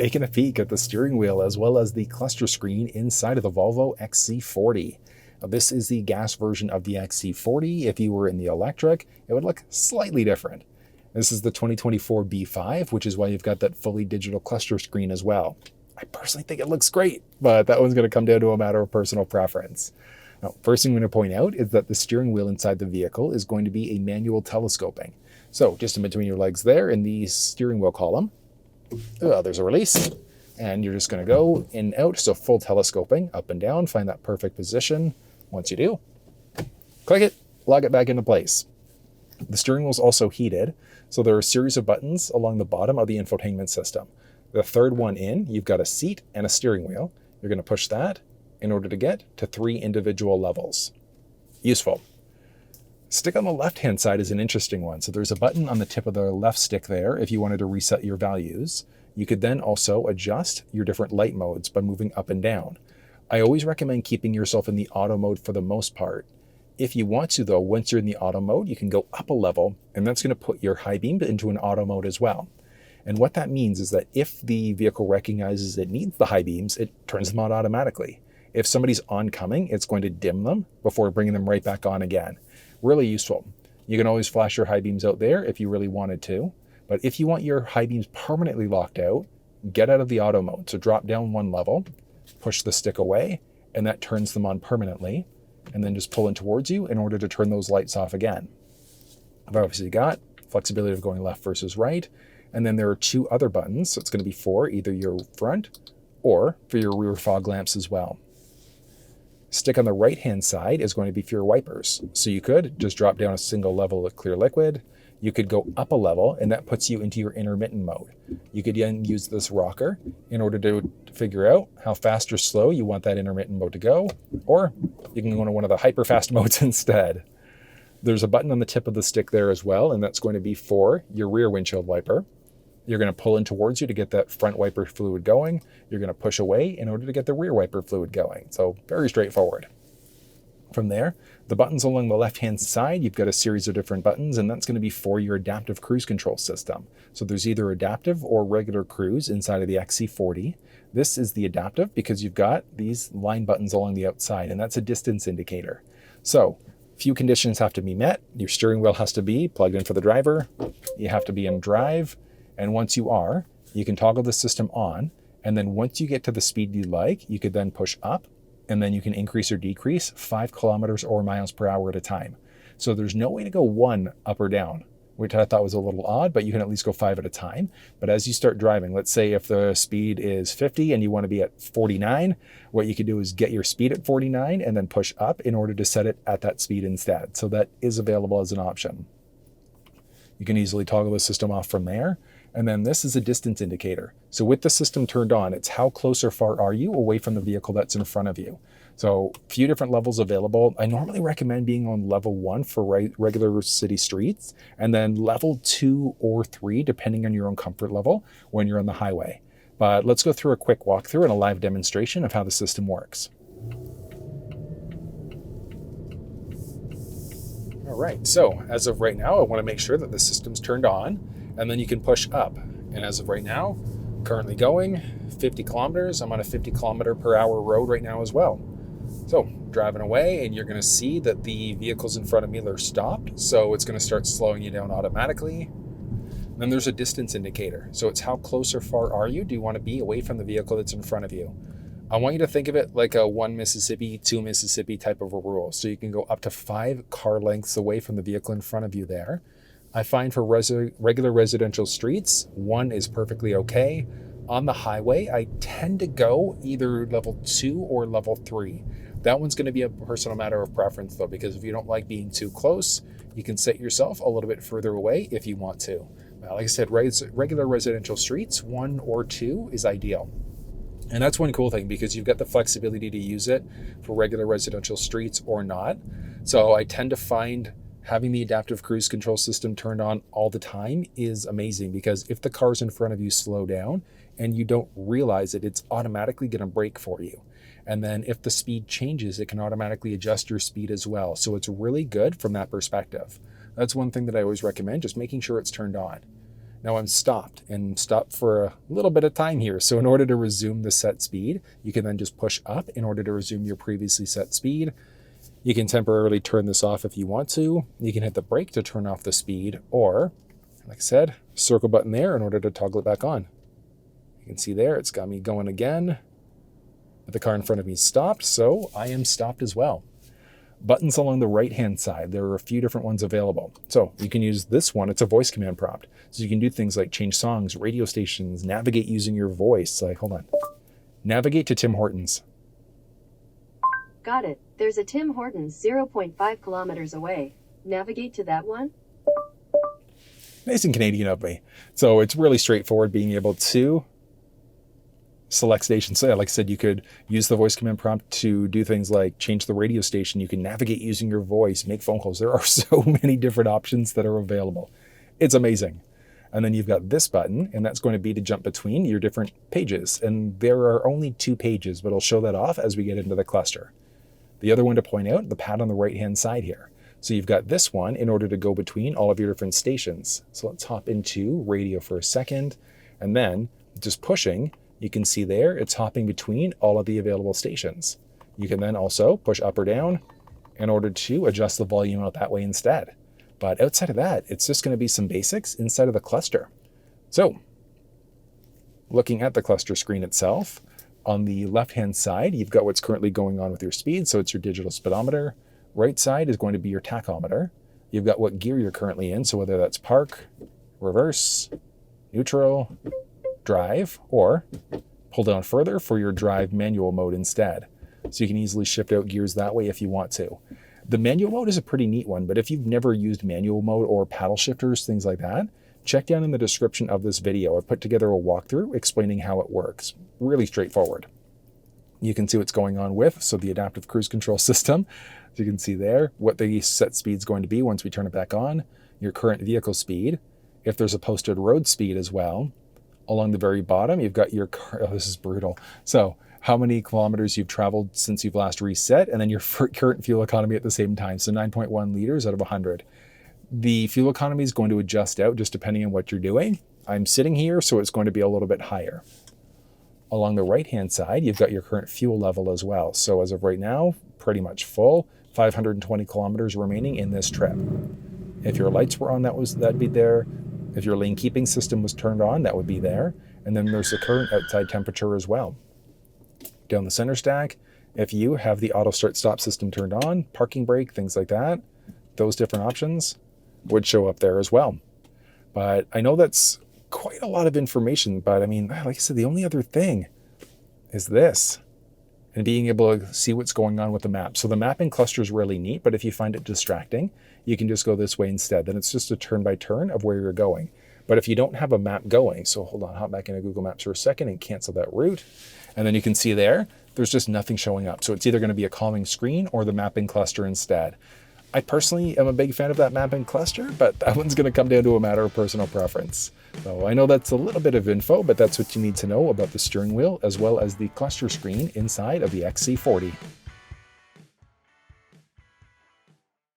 taking a peek at the steering wheel as well as the cluster screen inside of the Volvo XC40. Now, this is the gas version of the XC40. If you were in the electric, it would look slightly different. This is the 2024 B5, which is why you've got that fully digital cluster screen as well. I personally think it looks great, but that one's going to come down to a matter of personal preference. Now, first thing I'm going to point out is that the steering wheel inside the vehicle is going to be a manual telescoping. So just in between your legs there in the steering wheel column, there's a release, and you're just going to go in and out. So full telescoping, up and down, find that perfect position. Once you do, click it, log it back into place. The steering wheel is also heated, so there are a series of buttons along the bottom of the infotainment system. The third one in, you've got a seat and a steering wheel. You're going to push that in order to get to 3 individual levels. Useful. Stick on the left-hand side is an interesting one. So there's a button on the tip of the left stick there if you wanted to reset your values. You could then also adjust your different light modes by moving up and down. I always recommend keeping yourself in the auto mode for the most part. If you want to, though, once you're in the auto mode, you can go up a level, and that's going to put your high beam into an auto mode as well. And what that means is that if the vehicle recognizes it needs the high beams, it turns them on automatically. If somebody's oncoming, it's going to dim them before bringing them right back on again. Really useful. You can always flash your high beams out there if you really wanted to. But if you want your high beams permanently locked out, get out of the auto mode. So drop down one level, push the stick away, and that turns them on permanently. And then just pull in towards you in order to turn those lights off again. I've obviously got flexibility of going left versus right. And then there are 2 other buttons. So it's going to be for either your front or for your rear fog lamps as well. Stick on the right-hand side is going to be for your wipers. So you could just drop down a single level of clear liquid. You could go up a level, and that puts you into your intermittent mode. You could then use this rocker in order to figure out how fast or slow you want that intermittent mode to go, or you can go into one of the hyper-fast modes instead. There's a button on the tip of the stick there as well, and that's going to be for your rear windshield wiper. You're going to pull in towards you to get that front wiper fluid going. You're going to push away in order to get the rear wiper fluid going. So very straightforward. From there, the buttons along the left-hand side, you've got a series of different buttons, and that's going to be for your adaptive cruise control system. So there's either adaptive or regular cruise inside of the XC40. This is the adaptive because you've got these line buttons along the outside, and that's a distance indicator. So few conditions have to be met. Your steering wheel has to be plugged in for the driver. You have to be in drive. And once you are, you can toggle the system on. And then once you get to the speed you like, you could then push up, and then you can increase or decrease 5 kilometers or miles per hour at a time. So there's no way to go 1 up or down, which I thought was a little odd, but you can at least go 5 at a time. But as you start driving, let's say if the speed is 50 and you want to be at 49, what you could do is get your speed at 49 and then push up in order to set it at that speed instead. So that is available as an option. You can easily toggle the system off from there. And then this is a distance indicator. So with the system turned on, it's how close or far are you away from the vehicle that's in front of you. So a few different levels available. I normally recommend being on level 1 for regular city streets, and then level 2 or 3, depending on your own comfort level when you're on the highway. But let's go through a quick walkthrough and a live demonstration of how the system works. All right, so as of right now, I want to make sure that the system's turned on. And then you can push up. And as of right now, currently going 50 kilometers. I'm on a 50 kilometer per hour road right now as well. So driving away, and you're going to see that the vehicles in front of me are stopped. So it's going to start slowing you down automatically. Then there's a distance indicator. So it's how close or far are you? Do you want to be away from the vehicle that's in front of you? I want you to think of it like a 1 Mississippi, 2 Mississippi type of a rule. So you can go up to 5 car lengths away from the vehicle in front of you there. I find for regular residential streets, 1 is perfectly okay. On the highway, I tend to go either level 2 or level 3. That one's going to be a personal matter of preference though, because if you don't like being too close, you can set yourself a little bit further away if you want to. Like I said, regular residential streets, 1 or 2 is ideal. And that's one cool thing because you've got the flexibility to use it for regular residential streets or not. So I tend to find having the adaptive cruise control system turned on all the time is amazing, because if the cars in front of you slow down and you don't realize it, it's automatically going to brake for you. And then if the speed changes, it can automatically adjust your speed as well. So it's really good from that perspective. That's one thing that I always recommend, just making sure it's turned on. Now I'm stopped for a little bit of time here. So in order to resume the set speed, you can then just push up in order to resume your previously set speed. You can temporarily turn this off if you want to. You can hit the brake to turn off the speed, or like I said, circle button there in order to toggle it back on. You can see there, it's got me going again. The car in front of me stopped, so I am stopped as well. Buttons along the right-hand side, there are a few different ones available. So you can use this one, it's a voice command prompt. So you can do things like change songs, radio stations, navigate using your voice. Like, hold on. Navigate to Tim Hortons. Got it. There's a Tim Hortons 0.5 kilometers away. Navigate to that one? Nice and Canadian of me. So it's really straightforward being able to select stations. So yeah, like I said, you could use the voice command prompt to do things like change the radio station. You can navigate using your voice, make phone calls. There are so many different options that are available. It's amazing. And then you've got this button, and that's going to be to jump between your different pages. And there are only 2 pages, but I'll show that off as we get into the cluster. The other one to point out, the pad on the right-hand side here. So you've got this one in order to go between all of your different stations. So let's hop into radio for a second, and then just pushing, you can see there, it's hopping between all of the available stations. You can then also push up or down in order to adjust the volume out that way instead. But outside of that, it's just going to be some basics inside of the cluster. So looking at the cluster screen itself, on the left-hand side, you've got what's currently going on with your speed. So it's your digital speedometer. Right side is going to be your tachometer. You've got what gear you're currently in. So whether that's park, reverse, neutral, drive, or pull down further for your drive manual mode instead. So you can easily shift out gears that way if you want to. The manual mode is a pretty neat one, but if you've never used manual mode or paddle shifters, things like that, check down in the description of this video. I've put together a walkthrough explaining how it works. Really straightforward. You can see what's going on with, so the adaptive cruise control system. So you can see there what the set speed is going to be once we turn it back on, your current vehicle speed, if there's a posted road speed as well. Along the very bottom, you've got your car. Oh, this is brutal. So how many kilometers you've traveled since you've last reset, and then your current fuel economy at the same time. So 9.1 liters out of 100. The fuel economy is going to adjust out just depending on what you're doing. I'm sitting here, so it's going to be a little bit higher. Along the right-hand side, you've got your current fuel level as well. So as of right now, pretty much full, 520 kilometers remaining in this trip. If your lights were on, that'd be there. If your lane keeping system was turned on, that would be there. And then there's the current outside temperature as well. Down the center stack, if you have the auto start stop system turned on, parking brake, things like that, those different options would show up there as well. But I know that's quite a lot of information, but I mean, like I said, the only other thing is this, and being able to see what's going on with the map. So the mapping cluster is really neat, but if you find it distracting, you can just go this way instead. Then it's just a turn by turn of where you're going. But if you don't have a map going, so hold on, hop back into Google Maps for a second and cancel that route. And then you can see there's just nothing showing up. So it's either going to be a calming screen or the mapping cluster instead. I personally am a big fan of that mapping cluster, but that one's going to come down to a matter of personal preference. So I know that's a little bit of info, but that's what you need to know about the steering wheel as well as the cluster screen inside of the XC40.